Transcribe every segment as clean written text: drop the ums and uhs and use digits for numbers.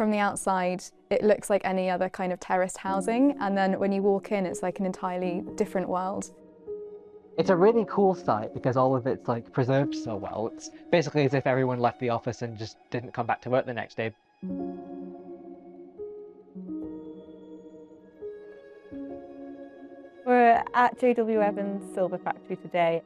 From the outside, it looks like any other kind of terraced housing, and then when you walk in, it's like an entirely different world. It's a really cool site because all of it's like preserved so well. It's basically as if everyone left the office and just didn't come back to work the next day. We're at JW Evans Silver Factory today,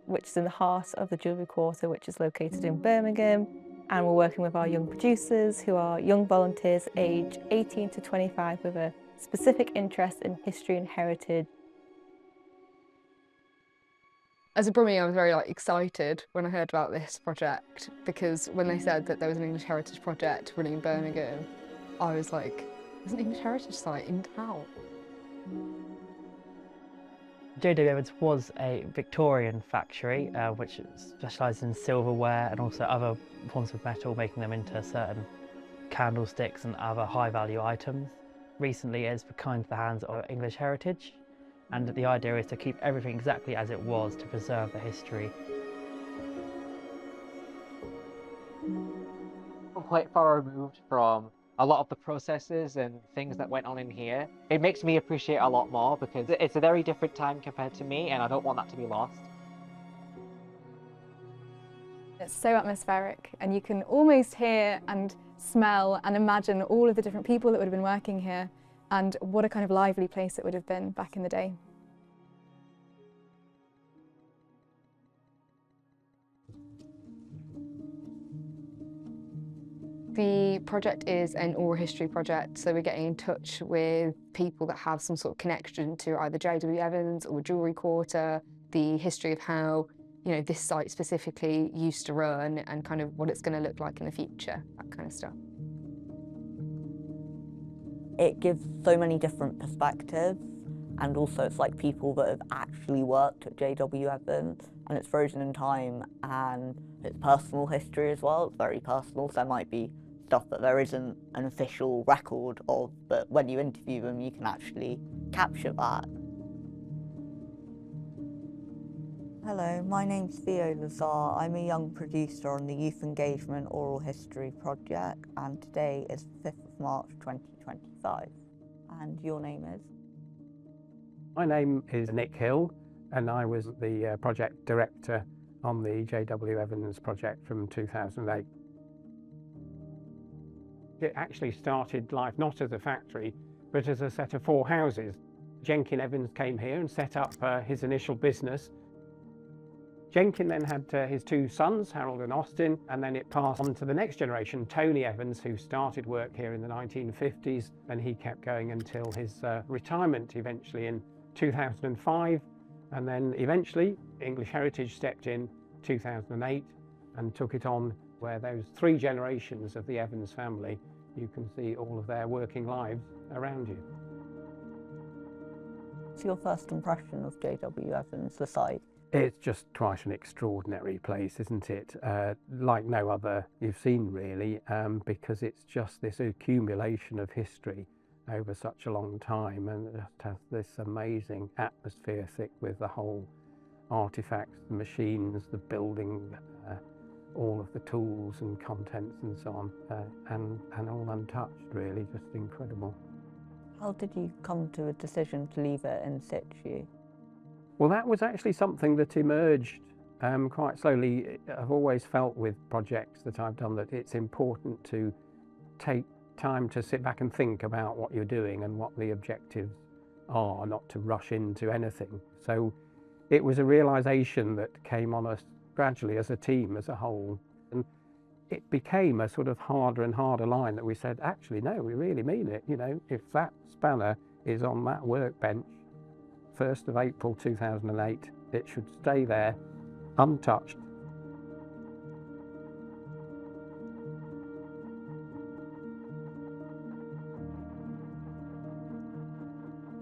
which is in the heart of the Jewellery Quarter, which is located in Birmingham. And we're working with our young producers, who are young volunteers aged 18 to 25 with a specific interest in history and heritage. As a Brummie, I was very excited when I heard about this project, because when they said that there was an English Heritage project running in Birmingham, I was like, there's an English Heritage site in town. JW Evans was a Victorian factory which specialised in silverware and also other forms of metal, making them into certain candlesticks and other high-value items. Recently it's become into the hands of English Heritage, and the idea is to keep everything exactly as it was to preserve the history. I'm quite far removed from a lot of the processes and things that went on in here. It makes me appreciate a lot more because it's a very different time compared to me, and I don't want that to be lost. It's so atmospheric, and you can almost hear and smell and imagine all of the different people that would have been working here, and what a kind of lively place it would have been back in the day. The project is an oral history project, so we're getting in touch with people that have some sort of connection to either JW Evans or Jewellery Quarter, the history of how, you know, this site specifically used to run and kind of what it's going to look like in the future, that kind of stuff. It gives so many different perspectives, and also it's like people that have actually worked at JW Evans, and it's frozen in time, and it's personal history as well. It's very personal, so there might be stuff that there isn't an official record of, but when you interview them you can actually capture that. Hello, my name's Theo Lazar. I'm a young producer on the Youth Engagement Oral History project, and today is 5th of March 2025. And your name is? My name is Nick Hill, and I was the project director on the JW Evans project from 2008. It actually started life not as a factory, but as a set of 4 houses. Jenkin Evans came here and set up his initial business. Jenkin then had his 2 sons, Harold and Austin, and then it passed on to the next generation, Tony Evans, who started work here in the 1950s, and he kept going until his retirement eventually in 2005, and then eventually English Heritage stepped in 2008 and took it on, where those 3 generations of the Evans family, you can see all of their working lives around you. What's your first impression of JW Evans, the site? It's just quite an extraordinary place, isn't it? Like no other you've seen really, because it's just this accumulation of history over such a long time, and it just has this amazing atmosphere thick with the whole artifacts, the machines, the building, all of the tools and contents and so on, and all untouched really, just incredible. How did you come to a decision to leave it in situ? Well, that was actually something that emerged quite slowly. I've always felt with projects that I've done that it's important to take time to sit back and think about what you're doing and what the objectives are, not to rush into anything. So it was a realization that came on us gradually as a team, as a whole. And it became a sort of harder and harder line that we said, actually, no, we really mean it. You know, if that spanner is on that workbench, 1st of April 2008, it should stay there untouched.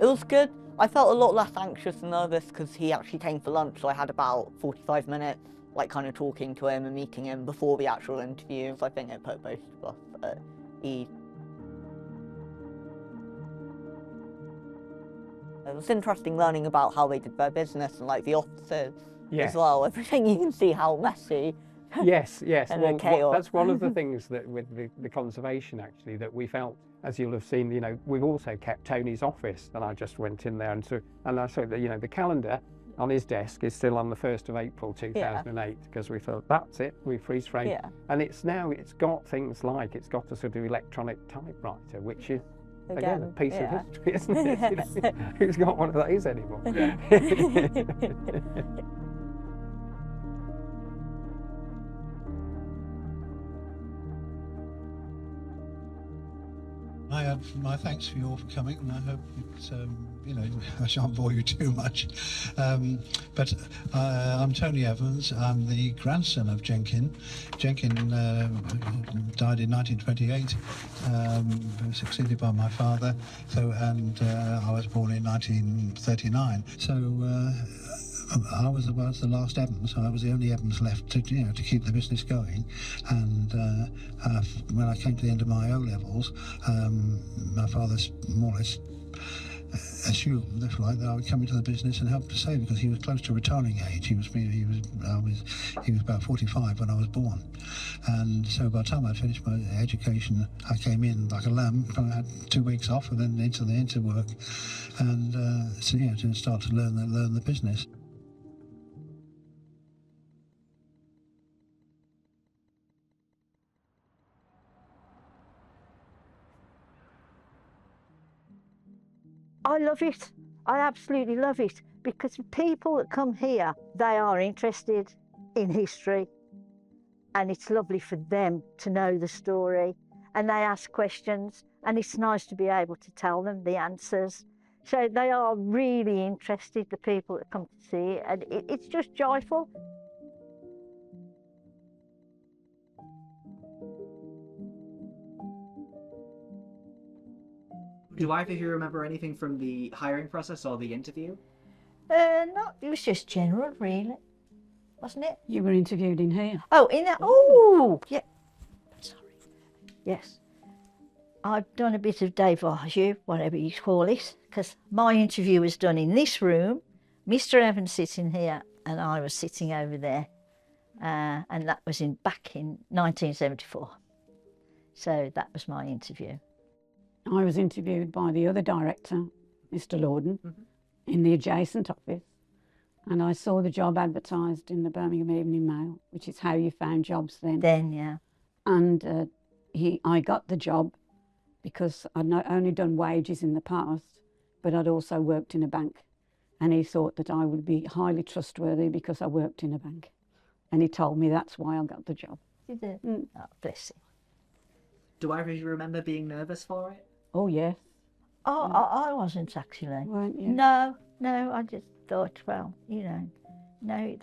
It was good. I felt a lot less anxious and nervous because he actually came for lunch, so I had about 45 minutes like kind of talking to him and meeting him before the actual interview. So I think it put both of us at ease. It was interesting learning about how they did their business and like the offices as well. Everything, you can see how messy Yes, yes. And Well, the chaos. that's one of the things that with the conservation actually that we felt, as you'll have seen, you know, we've also kept Tony's office, and I just went in there and I saw that, you know, the calendar on his desk is still on the 1st of April 2008 because we thought that's it, we freeze frame. Yeah. And it's got things like, it's got a sort of electronic typewriter, which is again a piece of history, isn't it? You know, who's got one of those anymore? My thanks for you all for coming, and I hope it's, you know, I shan't bore you too much. But I'm Tony Evans. I'm the grandson of Jenkin. Jenkin died in 1928, succeeded by my father. And I was born in 1939. So. I was the last Evans, so I was the only Evans left to, you know, to keep the business going. And when I came to the end of my O-levels, my father's more or less assumed, if you like, that I would come into the business and help to save, because he was close to retiring age. He was about 45 when I was born, and so by the time I'd finished my education, I came in like a lamb. I had 2 weeks off, and then into work, and so yeah, to start to learn the business. I love it. I absolutely love it, because the people that come here, they are interested in history, and it's lovely for them to know the story, and they ask questions, and it's nice to be able to tell them the answers. So they are really interested, the people that come to see it, and it's just joyful. Do either of you remember anything from the hiring process or the interview? No, it was just general, really, wasn't it? You were interviewed in here? Oh, in that, oh, yeah, sorry, yes. I've done a bit of dévage, whatever you call it, because my interview was done in this room, Mr. Evans sitting here, and I was sitting over there, and that was back in 1974. So that was my interview. I was interviewed by the other director, Mr. Lorden, in the adjacent office, and I saw the job advertised in the Birmingham Evening Mail, which is how you found jobs then. Then, yeah. And I got the job because I'd not only done wages in the past, but I'd also worked in a bank. And he thought that I would be highly trustworthy because I worked in a bank. And he told me that's why I got the job. Did it? Oh, bless him. Do either of you remember being nervous for it? Oh, yes. Oh, I wasn't actually. Weren't you? No, I just thought, well, you know, no,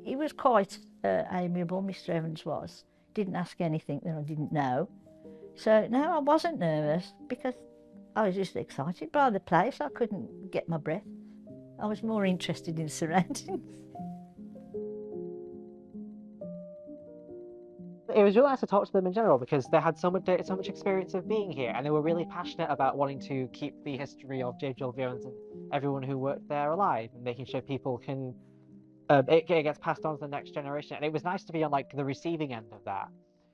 he was quite amiable, Mr. Evans was. Didn't ask anything that I didn't know. So, no, I wasn't nervous because I was just excited by the place. I couldn't get my breath. I was more interested in surroundings. It was really nice to talk to them in general because they had so much experience of being here, and they were really passionate about wanting to keep the history of Jewellery Evans and everyone who worked there alive, and making sure people can it gets passed on to the next generation. And it was nice to be on like the receiving end of that.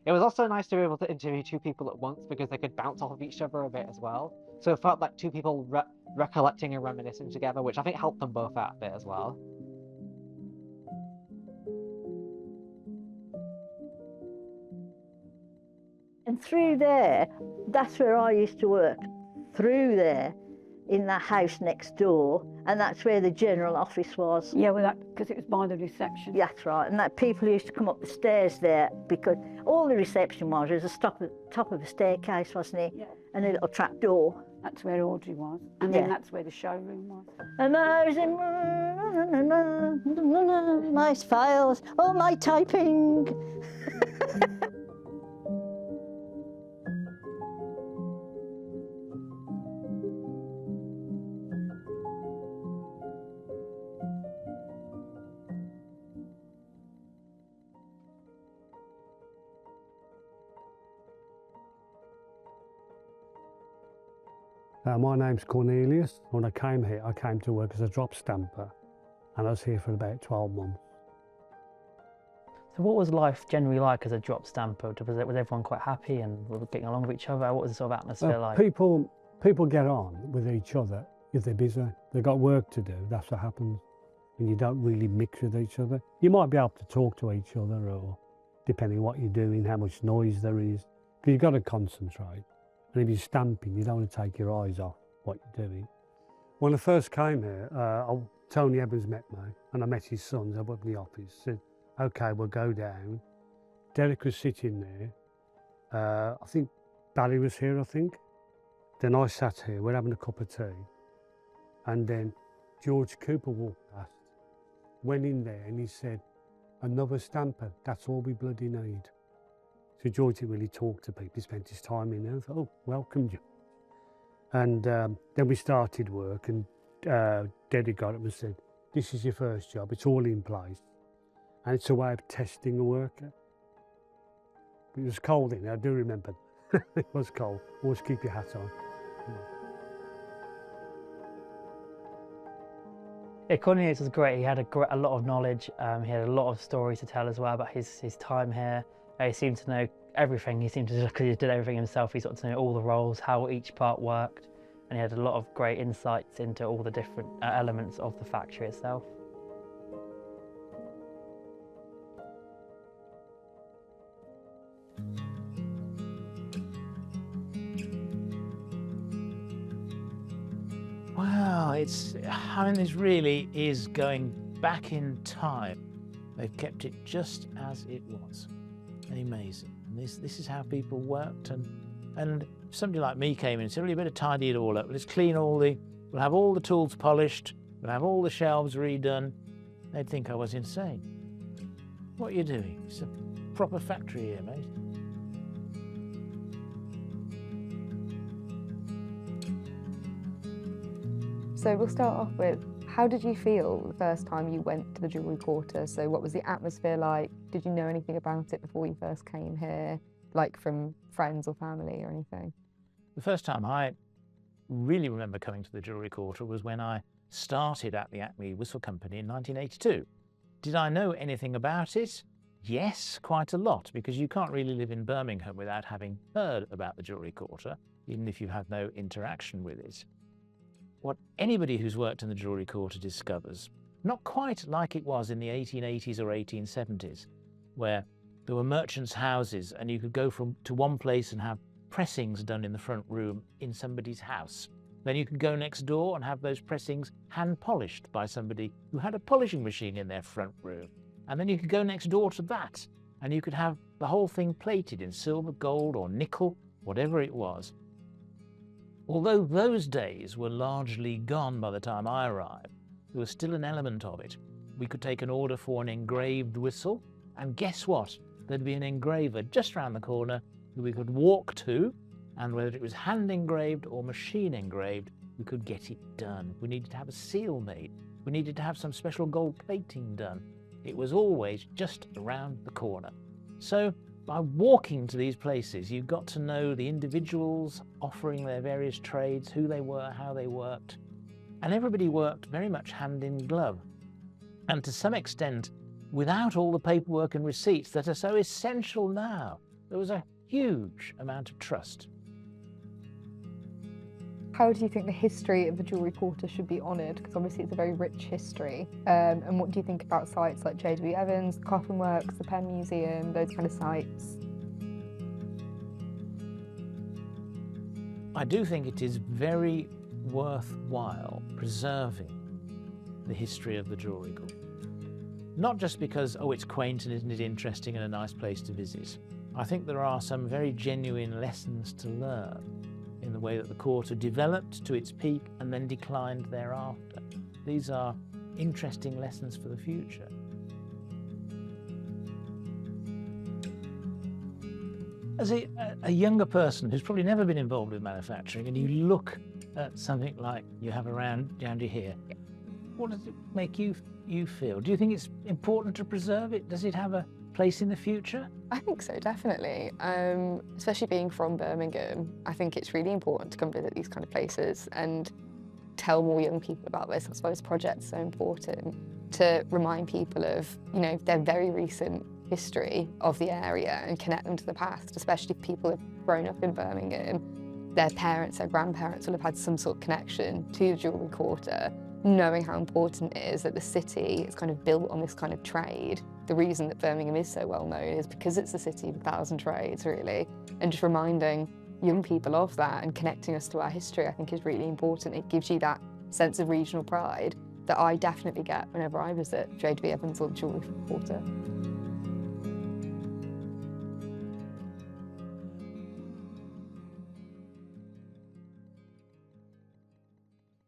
It was also nice to be able to interview 2 people at once because they could bounce off of each other a bit as well. So it felt like 2 people recollecting and reminiscing together, which I think helped them both out a bit as well. And through there, that's where I used to work, through there, in that house next door, and that's where the general office was. Yeah, well, because it was by the reception. That's right, and that people used to come up the stairs there because all the reception was a top of a staircase, wasn't it? Yeah. And a little trap door. That's where Audrey was, and then that's where the showroom was. And I was in nice files, all my typing. My name's Cornelius. When I came here, I came to work as a drop stamper, and I was here for about 12 months. So what was life generally like as a drop stamper? Was everyone quite happy and getting along with each other? What was the sort of atmosphere like? People get on with each other if they're busy. They've got work to do, that's what happens. And you don't really mix with each other. You might be able to talk to each other, or depending on what you're doing, how much noise there is. But you've got to concentrate. And if you're stamping, you don't want to take your eyes off what you're doing. When I first came here, Tony Evans met me, and I met his sons up in the office. Said, okay, we'll go down. Derek was sitting there. I think Barry was here, I think. Then I sat here, we're having a cup of tea. And then George Cooper walked past, went in there, and he said, another stamper, that's all we bloody need. So George didn't really talk to people, he spent his time in there. I thought, oh, welcome, George. And then we started work, and Derek got up and said, this is your first job, it's all in place. And it's a way of testing a worker. It was cold in there, I do remember. It was cold. Always keep your hat on. Yeah, Cornelius was great. He had a lot of knowledge. He had a lot of stories to tell as well about his time here. He seemed to know everything. He seemed to, because he did everything himself, he got to know all the roles, how each part worked, and he had a lot of great insights into all the different elements of the factory itself. Wow, this really is going back in time. They've kept it just as it was. Amazing. And this is how people worked, and if somebody like me came in and said, well, you better tidy it all up, let's clean we'll have all the tools polished, we'll have all the shelves redone, they'd think I was insane. What are you doing? It's a proper factory here, mate. So we'll start off with, how did you feel the first time you went to the Jewellery Quarter? So what was the atmosphere like? Did you know anything about it before you first came here, like from friends or family or anything? The first time I really remember coming to the Jewellery Quarter was when I started at the Acme Whistle Company in 1982. Did I know anything about it? Yes, quite a lot, because you can't really live in Birmingham without having heard about the Jewellery Quarter, even if you've had no interaction with it. What anybody who's worked in the Jewellery Quarter discovers, not quite like it was in the 1880s or 1870s, where there were merchants' houses and you could go to one place and have pressings done in the front room in somebody's house. Then you could go next door and have those pressings hand polished by somebody who had a polishing machine in their front room. And then you could go next door to that and you could have the whole thing plated in silver, gold or nickel, whatever it was. Although those days were largely gone by the time I arrived, there was still an element of it. We could take an order for an engraved whistle, and guess what? There'd be an engraver just round the corner who we could walk to, and whether it was hand engraved or machine engraved, we could get it done. We needed to have a seal made. We needed to have some special gold plating done. It was always just around the corner. So by walking to these places, you got to know the individuals offering their various trades, who they were, how they worked. And everybody worked very much hand in glove. And to some extent, without all the paperwork and receipts that are so essential now, there was a huge amount of trust. How do you think the history of the Jewellery Quarter should be honoured? Because obviously it's a very rich history. And what do you think about sites like J.W. Evans, the Coffin Works, the Pen Museum, those kind of sites? I do think it is very worthwhile preserving the history of the Jewellery Quarter. Not just because, oh, it's quaint and isn't it interesting and a nice place to visit. I think there are some very genuine lessons to learn in the way that the quarter developed to its peak and then declined thereafter. These are interesting lessons for the future. As a younger person who's probably never been involved with manufacturing, and you look at something like you have around you here, what does it make you feel? Do you think it's important to preserve it? Does it have a place in the future? I think so, definitely. Especially being from Birmingham, I think it's really important to come visit these kind of places and tell more young people about this. That's why this project's so important, to remind people of, you know, their very recent history of the area and connect them to the past, especially if people have grown up in Birmingham. Their parents, their grandparents will have had some sort of connection to the Jewellery Quarter, knowing how important it is that the city is kind of built on this kind of trade. The reason that Birmingham is so well known is because it's a city of 1,000 trades, really, and just reminding young people of that and connecting us to our history, I think, is really important. It gives you that sense of regional pride that I definitely get whenever I visit JW Evans or the Jewellery Quarter.